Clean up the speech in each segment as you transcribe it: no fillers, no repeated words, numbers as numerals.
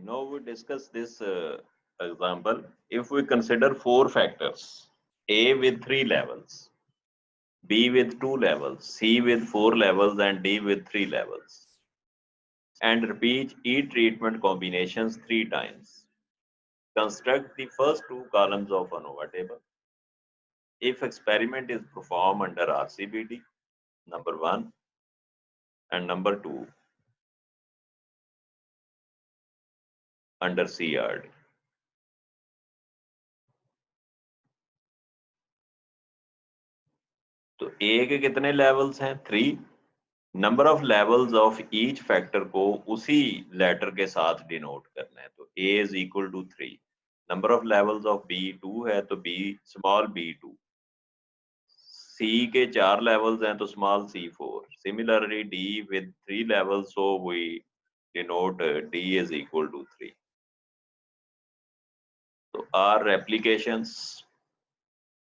Now we discuss this example. If we consider 4 factors, A with 3 levels, B with 2 levels, C with 4 levels, and D with 3 levels, and repeat each treatment combinations 3 times. Construct the first 2 columns of ANOVA table. If experiment is performed under RCBD, number 1, and number 2 under CRD. तो A के कितने levels हैं? 3. Number of levels of each factor को उसी letter के साथ denote करना है, तो A is equal to 3. Number of levels of B 2 है, तो B स्मॉल b2. C के 4 लेवल्स हैं, तो small c4. Similarly D with 3 levels, so we denote D is equal to 3. तो R replications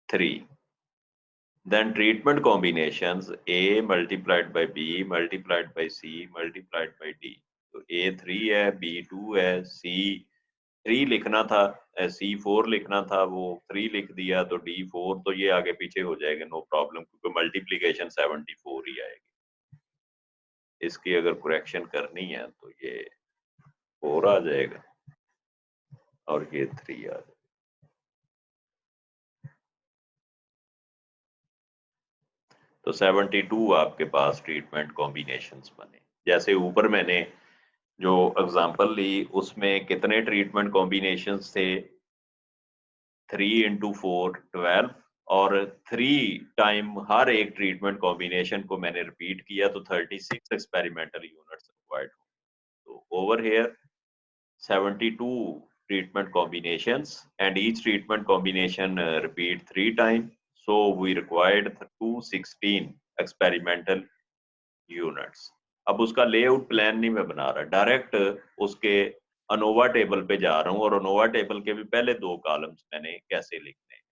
3. Then treatment combinations A multiplied by B multiplied by C multiplied by D. तो A 3 है, B 2 है, C 3 लिखना था, C 4 लिखना था, वो 3 लिख दिया, तो D 4, तो ये आगे पीछे हो जाएगा, नो प्रॉब्लम, क्योंकि मल्टीप्लीकेशन 74 ही आएगी. इसकी अगर करेक्शन करनी है तो ये 4 आ जाएगा और ये 3 आ जाएगा. तो 72 आपके पास ट्रीटमेंट कॉम्बिनेशंस बने. जैसे ऊपर मैंने जो एग्जांपल ली उसमें कितने ट्रीटमेंट कॉम्बिनेशंस थे? 3 into 4 12, और 3 टाइम हर एक ट्रीटमेंट कॉम्बिनेशन को मैंने रिपीट किया, तो 36 एक्सपेरिमेंटल यूनिट्स रिक्वायर्ड. तो over here 72 treatment combinations and each treatment combination repeat 3 times, so we required 216 experimental units. अब उसका लेआउट प्लान नहीं मैं बना रहा, डायरेक्ट उसके अनोवा टेबल पे जा रहा हूँ, और अनोवा टेबल के भी पहले 2 कॉलम्स मैंने कैसे लिखने हैं.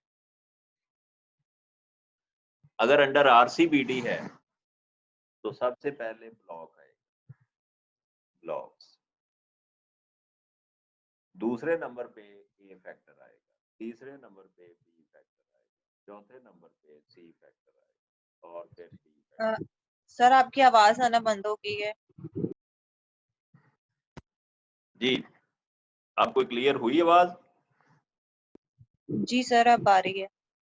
अगर अंडर आरसीबीडी है तो सबसे पहले ब्लॉक है, ब्लॉक्स. दूसरे नंबर पे ए फैक्टर आएगा, तीसरे नंबर पे बी फैक्टर आएगा, चौथे नंबर पे सी फैक्टर आएगा, और फिर डी फैक्टर. सर आपकी आवाज आना बंद हो गई है. जी, आपको क्लियर हुई आवाज? जी सर अब आ रही है.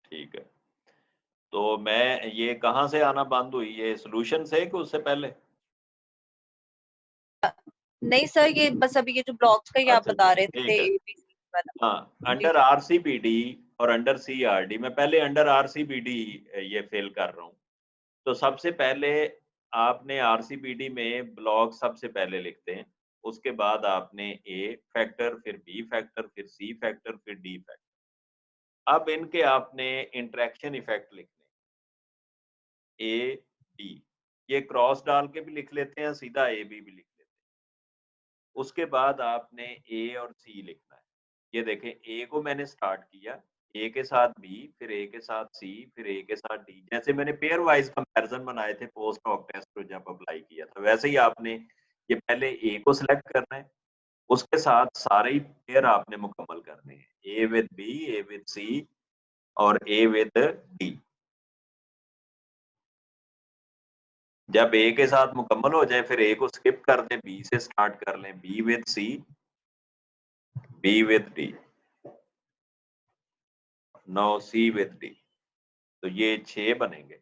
ठीक है. तो मैं ये कहाँ से आना बंद हुई, ये सॉल्यूशन से कि उससे पहले? नहीं सर, ये बस अभी ये जो ब्लॉक्स का ही आप अच्छा, बता रहे ठीक थे है. ABC वाला. हाँ, अंडर आरसीबीडी और अंडर सीआरडी, मैं पहले अंडर आरसीबीडी ये फिल कर रहा हूँ. तो सबसे पहले आपने आरसीबीडी में ब्लॉक सबसे पहले लिखते हैं, उसके बाद आपने ए फैक्टर, फिर बी फैक्टर, फिर सी फैक्टर, फिर डी फैक्टर. अब इनके आपने इंटरेक्शन इफेक्ट लिखने, ए बी, ये क्रॉस डाल के भी लिख लेते हैं, सीधा ए बी भी लिख लेते हैं. उसके बाद आपने ए और सी लिखना है. ये देखें, ए को मैंने स्टार्ट किया, ए के साथ बी, फिर ए के साथ सी, फिर ए के साथ डी. जैसे मैंने पेयर वाइज कंपैरिजन बनाए थे पोस्ट हॉक टेस्ट को जब अप्लाई किया था, वैसे ही आपने ये पहले ए को सिलेक्ट करना है, उसके साथ सारे ही पेयर आपने मुकम्मल करने हैं, A with B, A with C और ए विद डी. जब ए के साथ मुकम्मल हो जाए फिर ए को स्किप कर दें, बी से स्टार्ट कर लें, B with C, B with D, no C with D. तो ये 6 बनेंगे.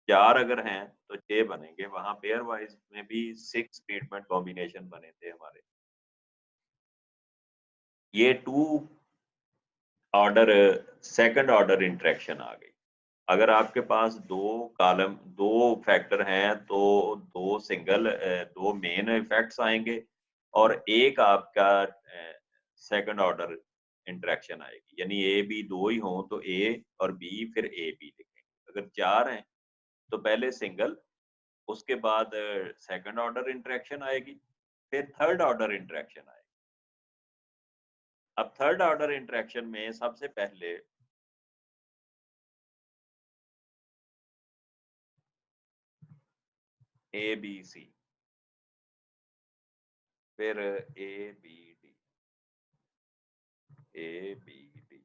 4 अगर हैं तो 6 बनेंगे. वहां पेयर वाइज में भी 6 ट्रीटमेंट कॉम्बिनेशन बने थे हमारे. ये 2 ऑर्डर सेकंड ऑर्डर इंटरेक्शन आ गई. अगर आपके पास 2 कॉलम 2 फैक्टर हैं तो 2 सिंगल 2 मेन इफेक्ट्स आएंगे और एक आपका सेकंड ऑर्डर इंटरेक्शन आएगी. यानी ए बी 2 ही हों तो ए और बी फिर ए बी लिखेंगे. अगर 4 हैं तो पहले सिंगल, उसके बाद सेकंड ऑर्डर इंटरेक्शन आएगी, फिर थर्ड ऑर्डर इंटरेक्शन आएगी. अब थर्ड ऑर्डर इंटरेक्शन में सबसे पहले ए बी सी, फिर A B D, A B D,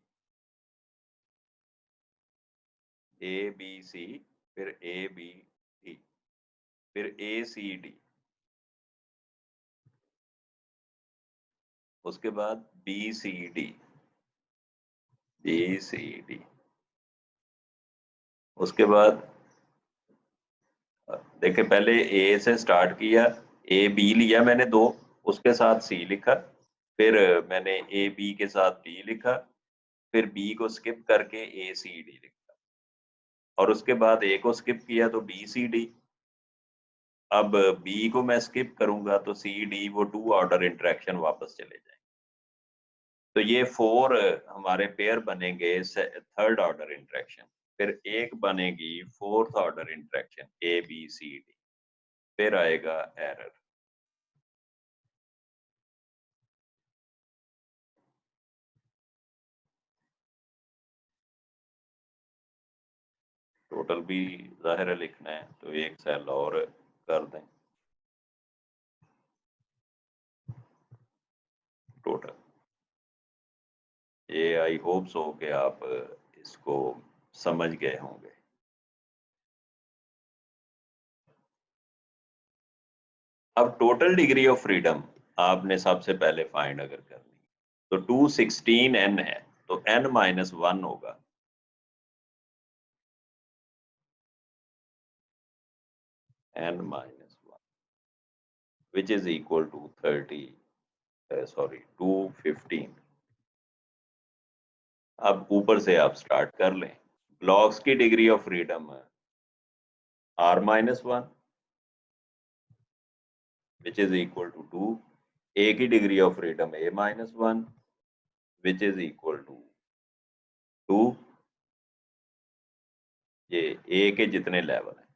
A B C, फिर ए बी डी, फिर ए सी डी, उसके बाद B C D, B C D, उसके बाद देखिए पहले ए से स्टार्ट किया, ए बी लिया मैंने दो, उसके साथ सी लिखा, फिर मैंने ए बी के साथ बी लिखा, फिर बी को स्किप करके ए सी डी लिखा, और उसके बाद ए को स्किप किया तो बी सी डी। अब बी को मैं स्किप करूंगा तो सी डी, वो 2 ऑर्डर इंटरेक्शन वापस चले जाएंगे। तो ये 4 हमारे पेयर बनेंगे थर्ड ऑर्डर इंटरेक्शन, फिर एक बनेगी fourth order interaction A B C D, फिर आएगा एरर। टोटल भी जाहिर है लिखना है तो एक सेल और कर दें, टोटल। ये आई होप सो कि आप इसको समझ गए होंगे। अब टोटल डिग्री ऑफ फ्रीडम आपने सबसे पहले फाइंड अगर करनी तो 216 n है, तो n माइनस 1 होगा, n minus 1 which is equal to 215। अब ऊपर से आप स्टार्ट कर लें। ब्लॉक्स की degree of freedom r minus 1 which is equal to 2, A की degree of freedom a minus 1 which is equal to 2, ये ए के जितने लेवल हैं,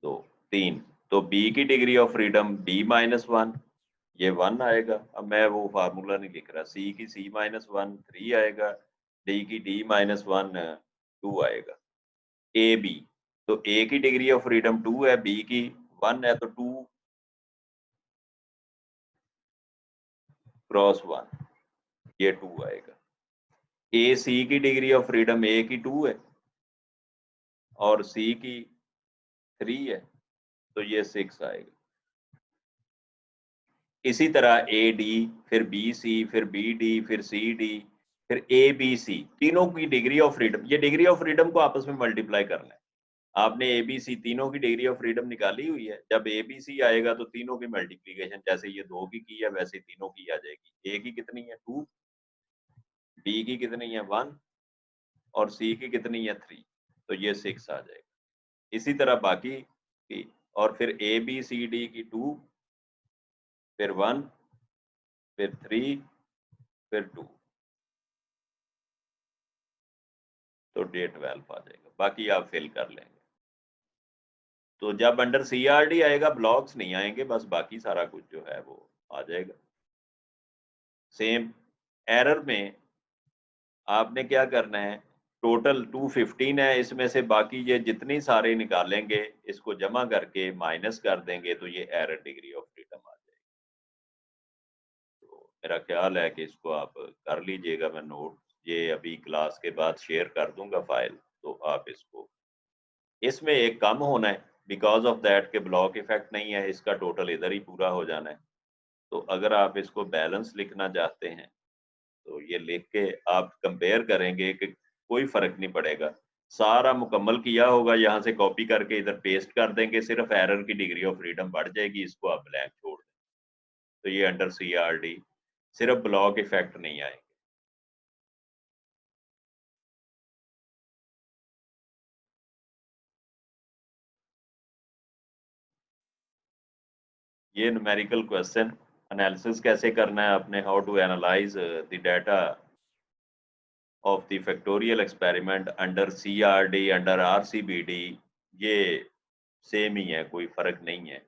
2 3, तो बी की degree of freedom b minus 1, ये 1 आएगा। अब मैं वो फार्मूला नहीं लिख रहा, सी की c माइनस 1 3 आएगा, डी की d माइनस 1 2 आएगा। ए बी, तो ए की डिग्री ऑफ फ्रीडम 2 है, बी की 1 है, तो 2 क्रॉस 1, ये 2 आएगा। ए सी की डिग्री ऑफ फ्रीडम ए की 2 है और सी की 3 है, तो ये 6 आएगा। इसी तरह ए डी, फिर बी सी, फिर बी डी, फिर सी डी, फिर ए बी सी, तीनों की डिग्री ऑफ फ्रीडम, ये डिग्री ऑफ फ्रीडम को आपस में मल्टीप्लाई करना है। आपने ए बी सी तीनों की डिग्री ऑफ फ्रीडम निकाली हुई है, जब ए बी सी आएगा तो तीनों की मल्टीप्लीकेशन, जैसे ये 2 की है वैसे तीनों की आ जाएगी। ए की कितनी है 2, बी की कितनी है 1 और सी की कितनी है 3, तो ये 6 आ जाएगा। इसी तरह बाकी की, और फिर ए बी सी डी की 2, फिर 1, फिर 3, फिर 2, तो डे 12 आ जाएगा। बाकी आप फिल कर लेंगे। तो जब अंडर सीआरडी आएगा ब्लॉक्स नहीं आएंगे, बस बाकी सारा कुछ जो है वो आ जाएगा। सेम एरर में आपने क्या करना है, टोटल 215 है, इसमें से बाकी ये जितनी सारे निकालेंगे इसको जमा करके माइनस कर देंगे तो ये एरर डिग्री ऑफ फ्रीडम आ जाएगी। तो मेरा ख्याल है कि इसको आप कर लीजिएगा। मैं नोट ये अभी क्लास के बाद शेयर कर दूंगा फाइल, तो आप इसको, इसमें एक कम होना है बिकॉज ऑफ दैट के ब्लॉक इफेक्ट नहीं है, इसका टोटल इधर ही पूरा हो जाना है। तो अगर आप इसको बैलेंस लिखना चाहते हैं तो ये लिख के आप कंपेयर करेंगे कि कोई फर्क नहीं पड़ेगा। सारा मुकम्मल किया होगा, यहाँ से कॉपी करके इधर पेस्ट कर देंगे, सिर्फ एरर की डिग्री ऑफ फ्रीडम बढ़ जाएगी, इसको आप ब्लैंक छोड़ दें, तो ये अंडर सीआरडी सिर्फ ब्लॉक इफेक्ट नहीं आएंगे। ये न्यूमेरिकल क्वेश्चन एनालिसिस कैसे करना है आपने, how to analyse the data of the factorial experiment under CRD, under RCBD, ये सेम ही है, कोई फर्क नहीं है।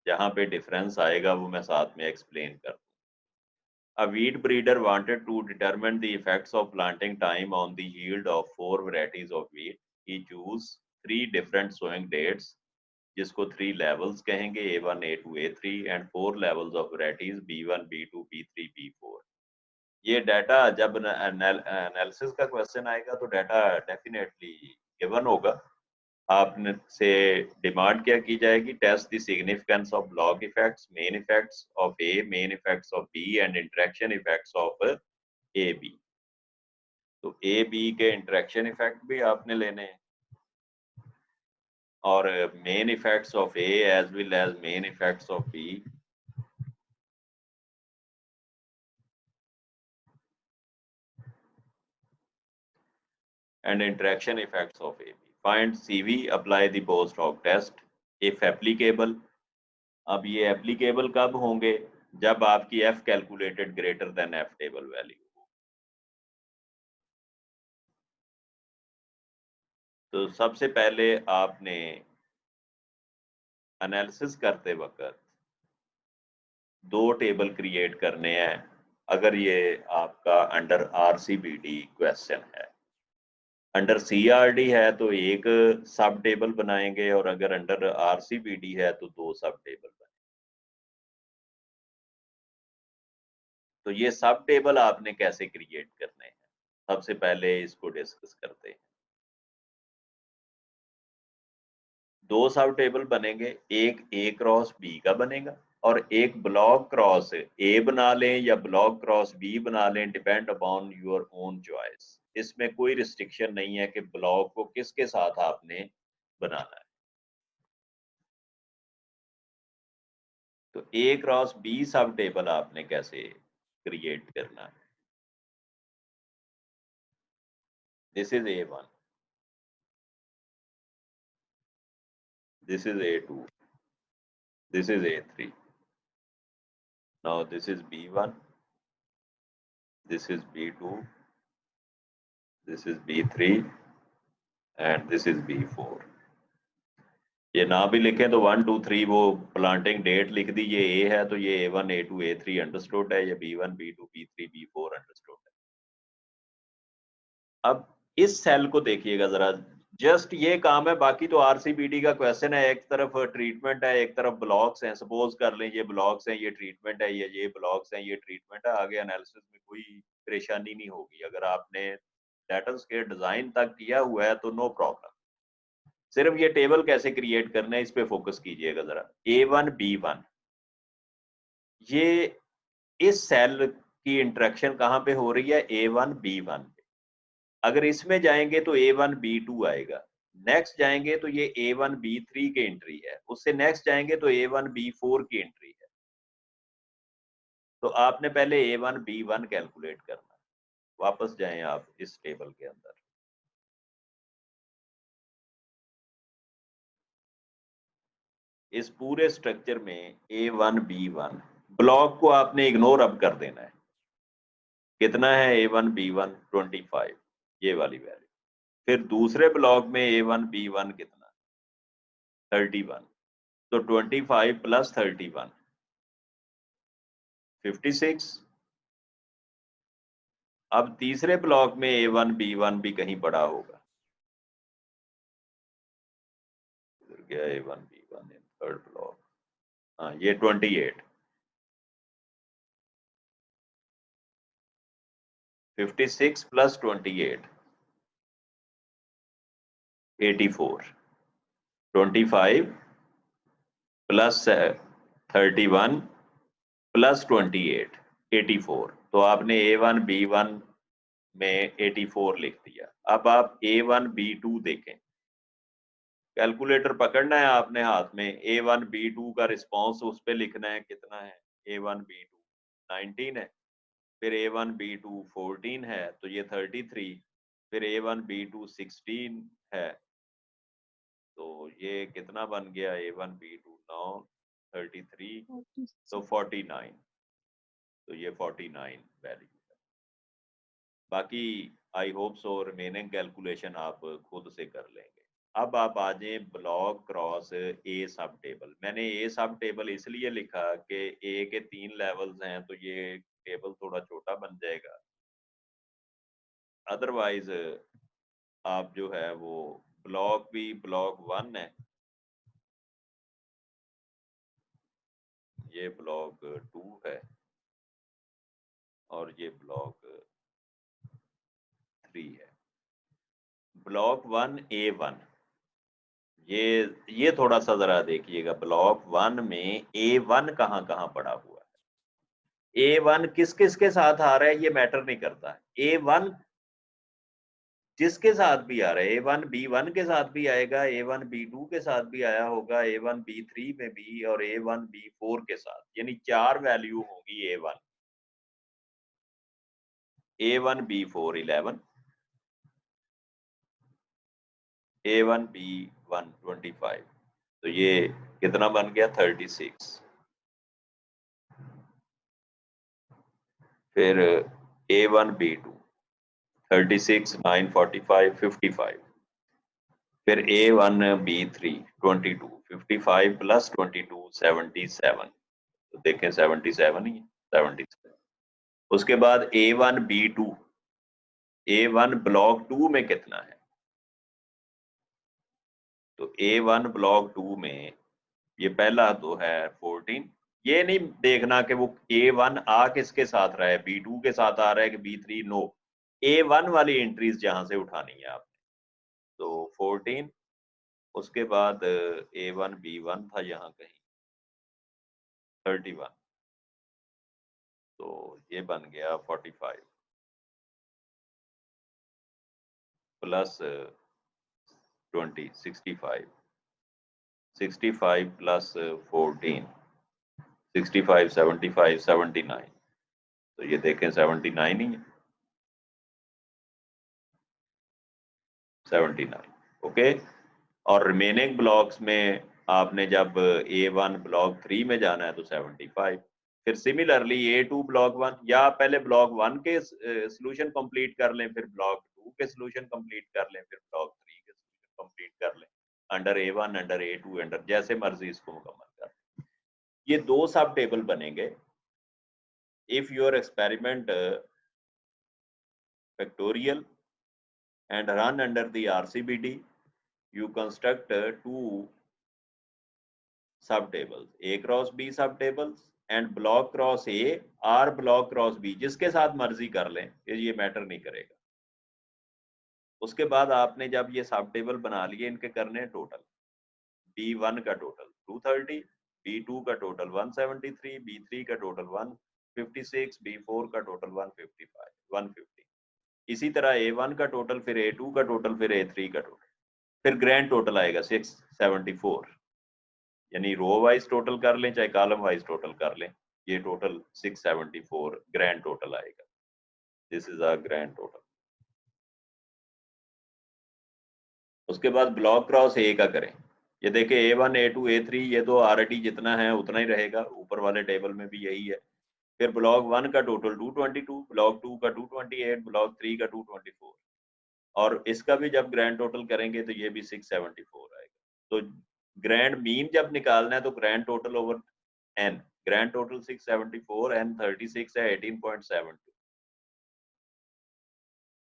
जहाँ पे डिफरेंस आएगा वो मैं साथ में एक्सप्लेन कर दूँ। A wheat breeder wanted to determine the effects of planting time on the yield of 4 varieties of wheat. He chose 3 different sowing dates, जिसको 3 levels कहेंगे, A1, A2, A3, and 4 levels of varieties B1, B2, B3, B4. ये data जब analysis का question आएगा तो data definitely given होगा। आपने से डिमांड क्या की जाएगी, test the significance of block effects, main effects of A, main effects of B and interaction effects of A B. तो ए बी के इंटरेक्शन इफेक्ट भी आपने लेने हैं और main effects of A as well as main effects of B. And interaction effects of AB. Find CV, apply the post-hoc test if applicable. अब ये applicable कब होंगे, जब आपकी F calculated greater than F table value हो। तो सबसे पहले आपने एनालिसिस करते वक्त दो टेबल क्रिएट करने हैं अगर ये आपका अंडर RCBD क्वेश्चन है। अंडर CRD है तो एक सब टेबल बनाएंगे और अगर अंडर RCBD है तो दो सब टेबल बनाएंगे। तो ये सब टेबल आपने कैसे क्रिएट करने हैं, सबसे पहले इसको डिस्कस करते हैं। दो सब टेबल बनेंगे, एक A क्रॉस B का बनेगा और एक ब्लॉक क्रॉस A बना लें या ब्लॉक क्रॉस B बना लें, depend upon your own choice. इसमें कोई रिस्ट्रिक्शन नहीं है कि ब्लॉक को किसके साथ आपने बनाना है। तो A क्रॉस B सब टेबल आपने कैसे क्रिएट करना है। This is A1, this is A2, this is A3. Now this is B1, this is B2, this is B3 and this is B4. ये ना भी लिखें तो 1 2 3 वो प्लांटिंग डेट लिख दी, ये A है तो ये A1 A2 A3 अंडरस्टूड है, ये B1 B2 B3 B4 understood है। अब इस सेल को देखिएगा जरा, जस्ट ये काम है, बाकी तो RCBD का क्वेश्चन है। एक तरफ ट्रीटमेंट है, एक तरफ ब्लॉक्स हैं। सपोज कर लें ये ब्लॉक्स हैं, ये ट्रीटमेंट है, ये ब्लॉक्स हैं, ये ट्रीटमेंट है। आगे एनालिसिस में कोई परेशानी नहीं होगी। अगर आपने लेटर्स के डिजाइन तक किया हुआ है तो नो प्रॉब्लम। सिर्फ ये टेबल कैसे क्रिएट करना है इस पे फोकस कीजिएगा जरा। A1 B1, ये इस सेल की इंटरेक्शन कहाँ पे हो रही है, A1 B1 पे। अगर इसमें जाएंगे तो A1 B2 आएगा, नेक्स्ट जाएंगे तो ये A1 B3 की एंट्री है, उससे नेक्स्ट जाएंगे तो A1 B4 की एंट्री है। तो आपने पहले A1 B1 कैलकुलेट करना। वापस जाएं आप इस टेबल के अंदर। इस पूरे स्ट्रक्चर में A1 B1 ब्लॉक को आपने इग्नोर अब कर देना है। कितना है A1 B1 25, ये वाली वैल्यू। फिर दूसरे ब्लॉक में A1 B1 कितना, 31। तो 25 प्लस 31 56। अब तीसरे ब्लॉक में A1 B1 भी कहीं पड़ा होगा, इधर गया A1 B1 in third block. हाँ, ये 28। 56 प्लस 28 84। 25 plus 31 plus 28 84। तो आपने A1 B1 में 84 लिख दिया। अब आप A1 B2 देखें, कैलकुलेटर पकड़ना है आपने हाथ में। A1 B2 का रिस्पॉन्स उस पर लिखना है, कितना है A1 B2 19 है, फिर A1 B2 14 है तो ये 33, फिर A1 B2 16 है तो ये कितना बन गया A1 B2 9 33 तो 49। तो ये 49 वैल्यू है। बाकी I hope so remaining calculation आप खुद से कर लेंगे। अब आप आ जाए ब्लॉक क्रॉस A सब टेबल। मैंने A सब टेबल इसलिए लिखा कि A के 3 लेवल्स हैं तो ये टेबल थोड़ा छोटा बन जाएगा। अदरवाइज आप जो है वो ब्लॉक भी ब्लॉक 1 है, ये ब्लॉक 2 है और ये ब्लॉक 3 है। ब्लॉक 1A1, ये थोड़ा सा जरा देखिएगा, ब्लॉक 1 में A1 कहाँ कहाँ पड़ा हुआ है। A1 किस किस के साथ आ रहा है ये मैटर नहीं करता है। A1 जिसके साथ भी आ रहा है, A1 B1 के साथ भी आएगा, A1 B2 के साथ भी आया होगा, A1 B3 में भी, और A1 B4 के साथ, यानी 4 वैल्यू होगी A1 B4 11, A1 B1 25, तो ये कितना बन गया 36। फिर A1 B2 36 9 45 55, फिर A1 B3 22 55 प्लस 22 77, तो देखें 77 ही है, 77। उसके बाद A1 B2, A1 ब्लॉक 2 में कितना है, तो A1 ब्लॉक 2 में ये पहला तो है 14। ये नहीं देखना कि वो A1 आ किसके साथ रहा है, B2 के साथ आ रहा है कि B3, नो, A1 वाली एंट्रीज जहां से उठानी है आपने। तो 14, उसके बाद A1 B1 था यहाँ कहीं 31, तो ये बन गया 45 प्लस 20 65, 65 प्लस 14 65 75 79, तो ये देखें 79 ही है, 79। ओके, और रिमेनिंग ब्लॉक्स में आपने जब A1 ब्लॉक 3 में जाना है तो 75। फिर सिमिलरली A2 ब्लॉक 1, या पहले ब्लॉक 1 के सोल्यूशन कंप्लीट कर लें, फिर ब्लॉक 2 के सोल्यूशन कंप्लीट कर लें, फिर ब्लॉक 3 के सोल्यूशन कंप्लीट कर लें, under A1 under A2 under जैसे मर्जी इसको मुकम्मल कर। ये दो सब टेबल बनेंगे। If your experiment factorial and run under the RCBD, you construct two subtables, A cross B subtables and block cross A or block cross B, जिसके साथ मर्जी कर लें, ये मैटर नहीं करेगा। उसके बाद आपने जब ये सब टेबल बना लिए, इनके करने टोटल, B1 का टोटल 230, B2 का टोटल 173, B3 का टोटल 156, B4 का टोटल 155 150। इसी तरह A1 का टोटल, फिर A2 का टोटल, फिर A3 का टोटल, फिर ग्रैंड टोटल आएगा 674, यानी रो वाइज टोटल कर लें चाहे कॉलम वाइज टोटल कर लें, ये टोटल 674 ग्रैंड टोटल आएगा। This is a grand total. उसके बाद ब्लॉक क्रॉस ए का करें, ये देखें A1 A2 A3 ये तो ऑलरेडी जितना है उतना ही रहेगा, ऊपर वाले टेबल में भी यही है। फिर ब्लॉक 1 का टोटल 222, ब्लॉक 2 का 228, ब्लॉक 3 का 224, और इसका भी जब ग्रैंड टोटल करेंगे तो ये भी 674 आएगा। तो ग्रैंड मीन जब निकालना है तो grand total over N, grand total 674, N 36 है 18.72।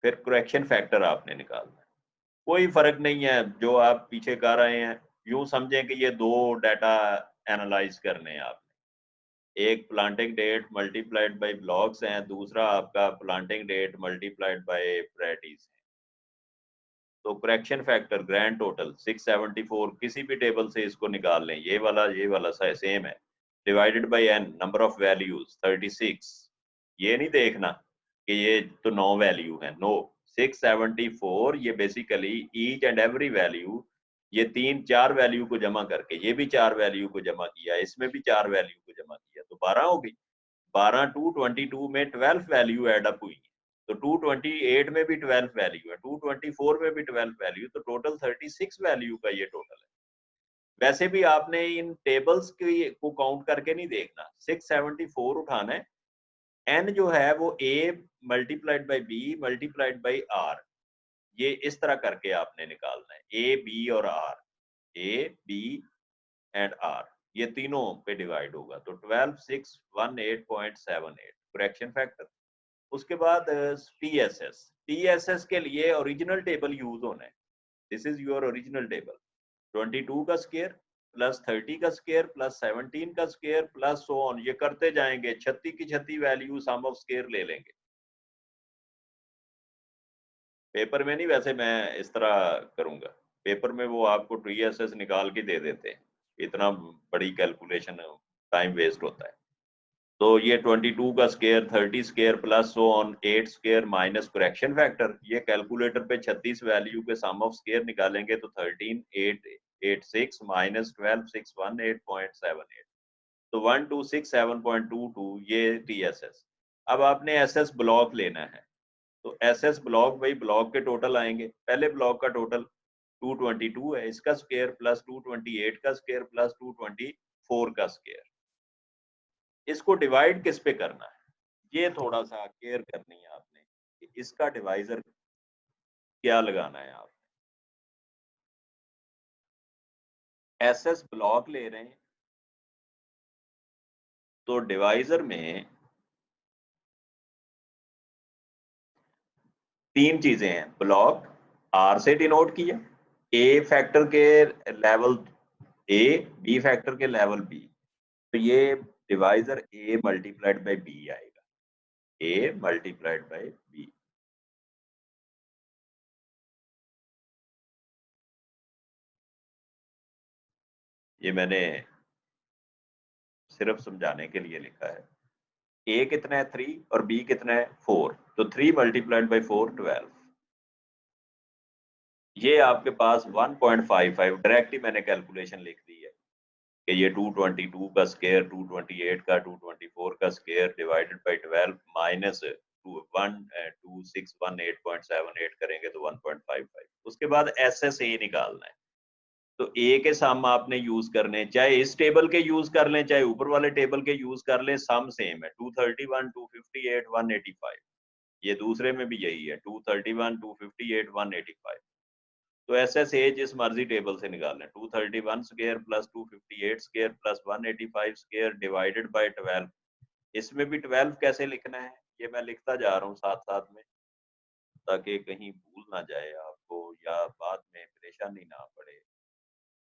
फिर करेक्शन फैक्टर आपने निकालना है, कोई फर्क नहीं है जो आप पीछे कर रहे हैं, यूं समझें कि ये दो डाटा एनालाइज करने हैं आपने, एक planting date multiplied by blocks हैं, दूसरा आपका planting date multiplied by varieties है। तो करेक्शन फैक्टर ग्रैंड टोटल 674, किसी भी टेबल से इसको निकाल लें, ये वाला सेम है, divided by N number of values 36। ये नहीं देखना कि ये तो 9 वैल्यू है, नो, 674 ये basically each and every value, ये 3 4 वैल्यू को जमा करके, ये भी 4 वैल्यू को जमा किया, इसमें भी 4 वैल्यू को जमा किया, तो 12 हो गई। 12 222 में 12 वैल्यू एड अप हुई, तो 228 में भी 12 वैल्यू है, 224 में भी 12 वैल्यू, तो टोटल 36 वैल्यू का ये टोटल है। वैसे भी आपने इन टेबल्स को काउंट करके नहीं देखना, 674 उठाना है, एन जो है वो A multiplied by B multiplied by R, ये इस तरह करके आपने निकालना है, A B और R, A B and R, ये तीनों पे डिवाइड होगा, तो 12 6 18.78 करेक्शन फैक्टर। उसके बाद TSS, TSS के लिए ओरिजिनल टेबल यूज होना है, this is your original table, 22 का स्क्वायर प्लस 30 का स्क्वायर प्लस 17 का स्क्वायर प्लस सो ऑन, ये करते जाएंगे, 36 की 36 वैल्यू सम ऑफ स्क्वायर ले लेंगे। पेपर में नहीं, वैसे मैं इस तरह करूंगा, पेपर में वो आपको TSS निकाल के दे देते हैं, इतना बड़ी कैलकुलेशन टाइम वेस्ट होता है। तो ये 22 का square 30 square plus so on 8 square minus correction factor, ये कैलकुलेटर पे 36 वैल्यू के सम ऑफ स्क्वायर निकालेंगे तो 13,886 माइनस 12,618.78, तो 1267.22 ये TSS। अब आपने SS ब्लॉक लेना है, तो SS ब्लॉक भाई ब्लॉक के टोटल आएंगे, पहले ब्लॉक का टोटल 222 है, इसका स्क्वायर प्लस 228 का स्क्वायर प्लस 224 का स्क्वायर, इसको डिवाइड किस पे करना है, ये थोड़ा सा केयर करनी है आपने कि इसका डिवाइजर क्या लगाना है। आप SS ब्लॉक ले रहे हैं तो डिवाइजर में तीन चीजें हैं, ब्लॉक R से डिनोट किया, A फैक्टर के लेवल A, B फैक्टर के लेवल B, तो ये divisor A multiplied by B आएगा, A मल्टीप्लाइड बाय B। ये मैंने सिर्फ समझाने के लिए लिखा है। A कितना है 3 और B कितना है 4, तो 3 मल्टीप्लाइड बाय 4 12, ये आपके पास 1.55, डायरेक्ट ही मैंने कैलकुलेशन लिख दी है कि ये 222 का स्क्वायर 228 का 224 का स्क्वायर डिवाइडेड बाय 12 माइनस 2618.78 करेंगे तो 1.55, उसके बाद SSA निकालना है। तो A के सम आपने यूज करने, चाहे इस टेबल के यूज कर लें चाहे ऊपर वाले टेबल के यूज कर लें, सम सेम है 231 258 185, ये दूसरे में भी यही है 231 258 185। तो SSA जिस मर्जी टेबल से निकाल लें, 231 square plus 258 square plus 185 square divided by 12, इसमें भी 12 कैसे लिखना है ये मैं लिखता जा रहा हूँ साथ साथ में, ताकि कहीं भूल ना जाए आपको या बाद में परेशानी ना पड़े।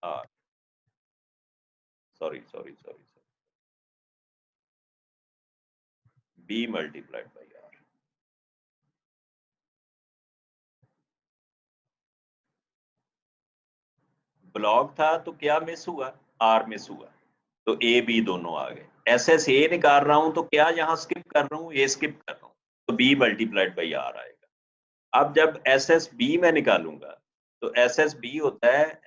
हाँ, sorry sorry sorry, B multiplied by R। Block था तो क्या मिस हुआ, R मिस हुआ, तो A B दोनों आ गए। SSA निकाल रहा हूं तो क्या यहाँ स्किप कर रहा हूँ, A स्किप कर रहा हूँ, तो B मल्टीप्लाइड बाई R आएगा। अब जब SSB मैं निकालूंगा तो SSB होता है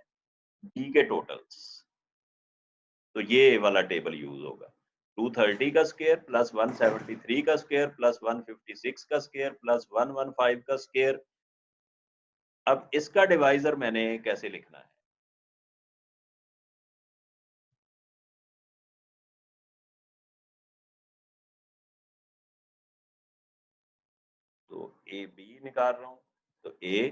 B के टोटल्स, तो ये वाला टेबल यूज होगा, 230 का स्क्वायर प्लस 173 का स्क्वायर प्लस 156 का स्क्वायर प्लस 115 का स्क्वायर। अब इसका डिवाइजर मैंने कैसे लिखना है, तो AB निकाल रहा हूं, तो A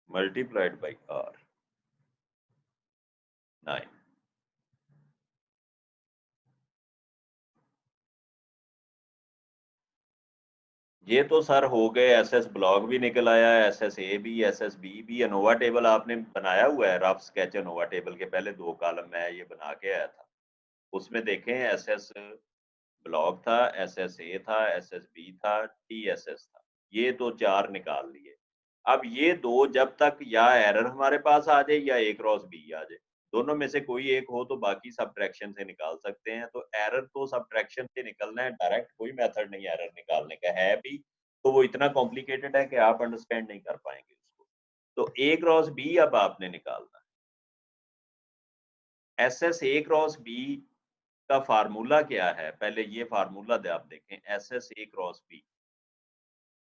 मल्टीप्लाइड बाई R 9। ये तो सर हो गए, SS ब्लॉक भी निकल आया, SSA भी SSB भी। अनोवा टेबल आपने बनाया हुआ है, रफ स्केच अनोवा टेबल के पहले 2 कॉलम मैं ये बना के आया था, उसमें देखें SS ब्लॉक था, SSA था, SSB था, TSS था, ये तो 4 निकाल लिए। अब ये 2 जब तक या एरर हमारे पास आ जाए या A क्रॉस B आ जाए, दोनों में से कोई एक हो तो बाकी सब्ट्रैक्शन से निकाल सकते हैं। तो एरर तो सब्ट्रैक्शन से निकलना है, डायरेक्ट कोई मेथड नहीं एरर निकालने का है भी, तो वो इतना कॉम्प्लिकेटेड है कि आप अंडरस्टैंड नहीं कर पाएंगे उसको। तो A क्रॉस B अब आपने निकालना है। SSA क्रॉस B का फार्मूला क्या है, पहले ये फार्मूला आप देखें, SSA cross B,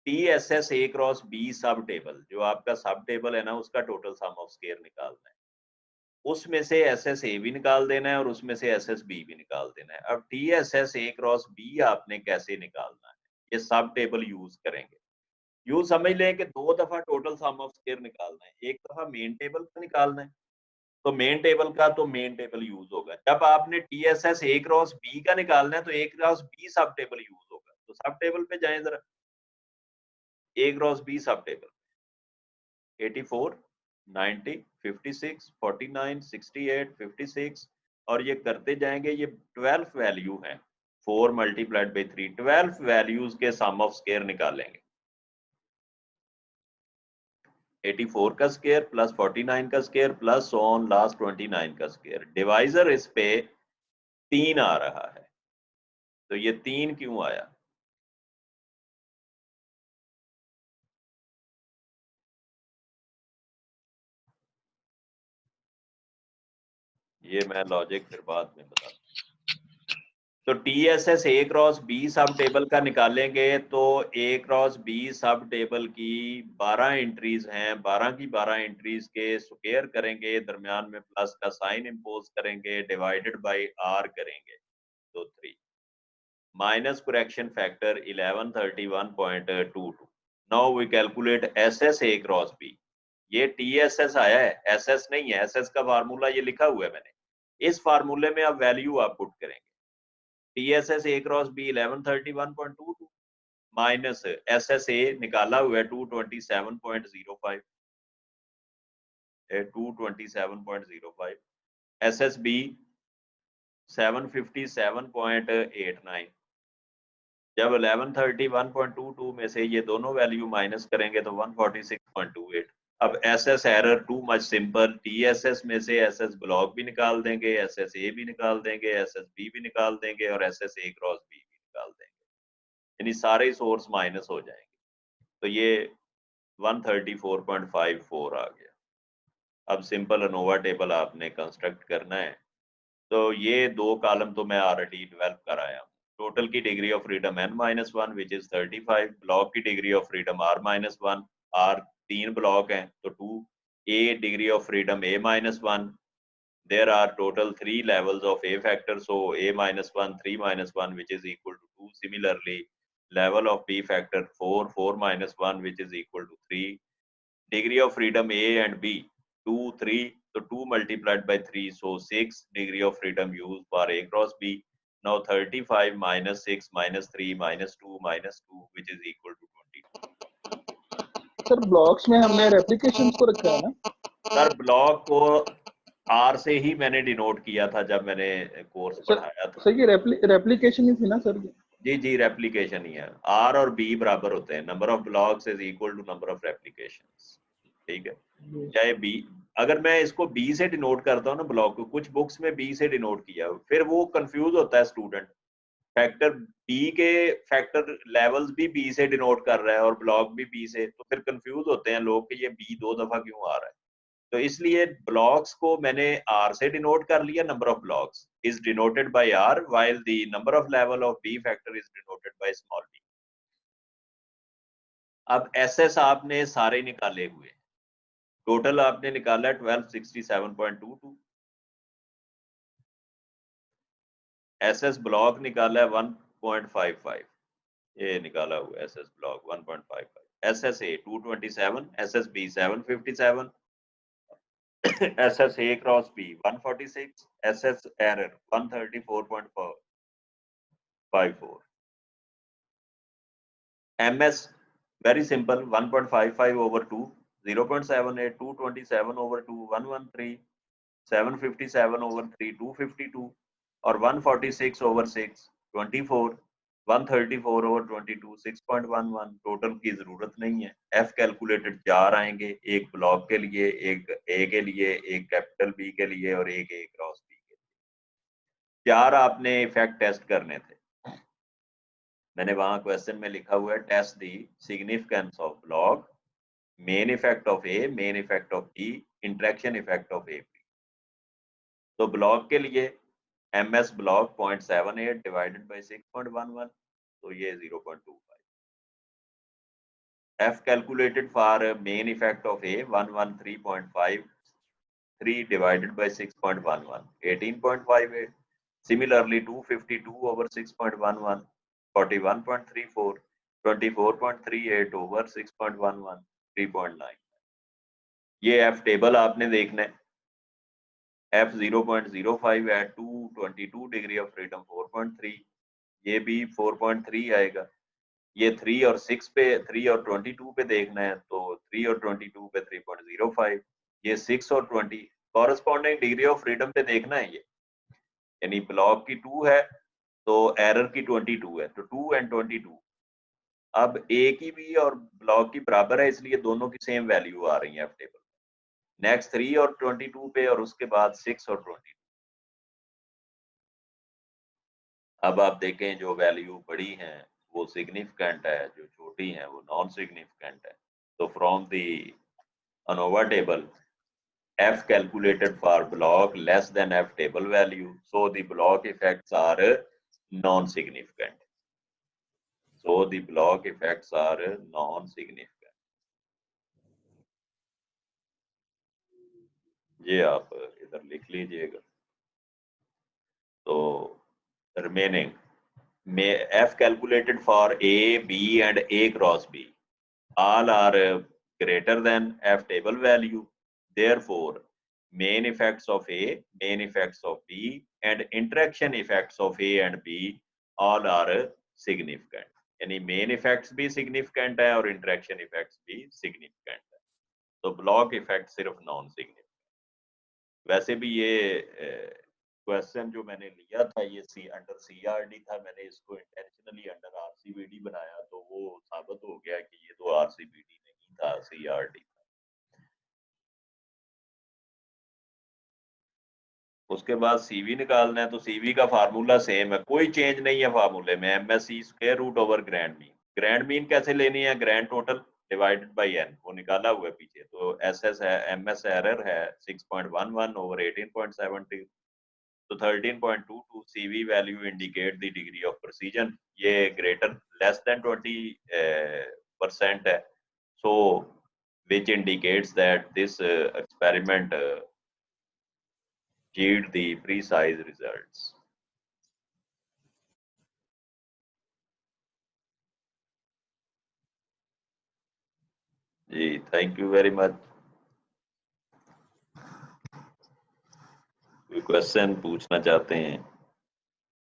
TSSA cross B सब टेबल, जो आपका सब टेबल है ना उसका टोटल सम ऑफ स्क्वायर निकालना है, उसमें से SSA भी निकाल देना है और उसमें से SSB भी निकाल देना है। अब TSSA क्रॉस B आपने कैसे निकालना है, ये सब टेबल यूज करेंगे। यूं समझ लें कि 2 दफा टोटल सम ऑफ स्क्वायर निकालना है, एक दफा मेन टेबल का निकालना है, तो मेन टेबल का तो मेन टेबल यूज होगा। जब आपने TSSA क्रॉस B का निकालना है तो A क्रॉस B सब टेबल यूज होगा, तो सब टेबल पे जाएं जरा, A क्रॉस B सब टेबल, 84, 90, 56, 49, 68, 56 और ये करते जाएंगे। ये 12 वैल्यू हैं। 4 मल्टीप्लाइड बाई 3, 12 वैल्यूज के सम ऑफ स्क्वायर निकालेंगे। 84 का स्क्वायर प्लस 49 का स्क्वायर प्लस ऑन लास्ट 29 का स्क्वायर। डिवाइजर इस पे 3 आ रहा है, तो ये 3 क्यों आया? ये मैं लॉजिक फिर बाद में बताता हूँ। तो TSS A क्रॉस B सब टेबल का निकालेंगे तो A क्रॉस B सब टेबल की 12 एंट्रीज हैं। 12 की 12 एंट्रीज के स्क्वायर करेंगे, दरमियान में प्लस का साइन इंपोज करेंगे, डिवाइडेड बाय R करेंगे तो 3 minus correction factor 1131.22। Now we calculate SS A cross B। ये TSS आया है, SS नहीं है। SS का फार्मूला ये लिखा हुआ है मैंने। इस फार्मूले में अब वैल्यू आप पुट करेंगे। TSS A cross B 1131.22 minus SSA निकाला हुआ है 227.05 227.05 SSB 757.89। जब 1131.22 में से ये दोनों वैल्यू माइनस करेंगे तो 146.28। अब SS error too much simple. TSS में से SS ब्लॉक भी निकाल देंगे, SSA भी निकाल देंगे, SSB भी निकाल देंगे और SSA क्रॉस B भी निकाल देंगे, यानी सारे सोर्स माइनस हो जाएंगे। तो ये 134.54 आ गया। अब सिंपल अनोवा टेबल आपने कंस्ट्रक्ट करना है। तो ये 2 कॉलम तो मैं ऑलरेडी डेवलप कराया हूँ। टोटल की degree of freedom n-1 which is 35। Block की degree of freedom r-1। r 3 block हैं तो 2। a degree of freedom a-1। there are total 3 levels of a factor, so a-1 3-1 which is equal to 2. Similarly, level of b factor 4-4-1 which is equal to 3. Degree of freedom a and b 2 3, so 2 multiplied by 3, so 6 degree of freedom used for a cross b. Now 35 minus 6 minus 3 minus 2 minus 2 which is equal to 22. Sir blocks में हमने रेप्लिकेशंस को रखा है ना? Sir block को R से ही मैंने denote किया था जब मैंने कोर्स पढ़ाया था। सर ये रेप्लिकेशन ही थी ना सर? जी जी रेप्लिकेशन ही है। R और B बराबर होते हैं। Number of blocks is equal to number of replications. ठीक है, चाहे B, अगर मैं इसको B से डिनोट करता हूँ ना ब्लॉक को, कुछ बुक्स में B से डिनोट किया, फिर वो कंफ्यूज होता है स्टूडेंट। फैक्टर B के फैक्टर लेवल्स भी B से डिनोट कर रहा है और ब्लॉक भी B से, तो फिर कंफ्यूज होते हैं लोग कि ये B 2 दफा क्यों आ रहा है। तो इसलिए ब्लॉक्स को मैंने R से डिनोट कर लिया। Number of blocks is denoted by R while the number of level of B factor is denoted by small b। अब SS आपने सारे निकाले हुए, टोटल आपने निकाला 1267.22। SS ब्लॉक निकाला है 1.55, ये निकाला हुआ SS block 1.55। SSA 227, SSB 757, SSA cross B 146, SS error 134.54। MS very simple 1.55 over 2, 0.78, 227 over 2, 113, 757 over 3, 252 और 146 over 6, 24, 134 over 22, 6.11। टोटल की जरूरत नहीं है। F कैलकुलेटेड 4 आएंगे, एक ब्लॉक के लिए, एक A के लिए, एक कैपिटल B के लिए और एक A क्रॉस B के लिए। 4 आपने इफेक्ट टेस्ट करने थे। मैंने वहां क्वेश्चन में लिखा हुआ है test the significance of block, main effect of A, main effect of B, interaction effect of A B. तो ब्लॉक के लिए MS ब्लॉक 0.78 डिवाइडेड बाय 6.11, तो ये 0.25। F calculated for main effect of A 113.53 divided by 6.11, 18.58। Similarly 252 over 6.11, 41.34, 24.38 over 6.11, 3.9। ये F table आपने देखना है। F 0.05 at 222 degree of freedom 4.3, ये भी 4.3 आएगा। ये 3 और 6 पे 3 और 22 पे देखना है तो 3 और 22 पे 3.05, ये 6 और 20 कॉरेस्पॉन्डिंग डिग्री ऑफ फ्रीडम पे देखना है ये, यानी ब्लॉक की 2 है तो एरर की 22 है, तो 2 एंड 22 अब ए की भी और ब्लॉक की बराबर है, इसलिए दोनों की सेम वैल्यू आ रही है एफ टेबल। नेक्स्ट 3 और 22 पे और उसके बाद 6 और 22। अब आप देखें जो वैल्यू बड़ी हैं वो सिग्निफिकेंट है, जो छोटी हैं वो नॉन सिग्निफिकेंट है। तो from the ANOVA table, F calculated for block less than F table value, so the block effects are non-significant. So the block effects are non-significant. ये आप इधर लिख लीजिएगा। तो remaining may F calculated for A, B and A cross B all are greater than F table value. Therefore, main effects of A, main effects of B and interaction effects of A and B all are significant. यानी main effects भी significant है और interaction effects भी significant है, तो block effect सिर्फ non significant. वैसे भी ये क्वेश्चन जो मैंने लिया था ये अंडर सीआरडी था, मैंने इसको इंटेंशनली अंडर आरसीबीडी बनाया, तो वो साबित हो गया कि ये तो आरसीबीडी नहीं था, सीआरडी था। उसके बाद सीवी निकालना है, तो सीवी का फार्मूला सेम है, कोई चेंज नहीं है फार्मूले में, MSE square root over grand mean. Grand mean कैसे लेनी है, grand total divided by n, वो निकाला हुआ है पीछे। तो SS है, MS एरर है 6.11 ओवर 18.72, तो 13.22 CV value indicate the degree of precision, ये ग्रेटर लेस देन 20% है, so which indicates that this experiment yield the precise results. जी थैंक यू वेरी मच। कोई क्वेश्चन पूछना चाहते हैं?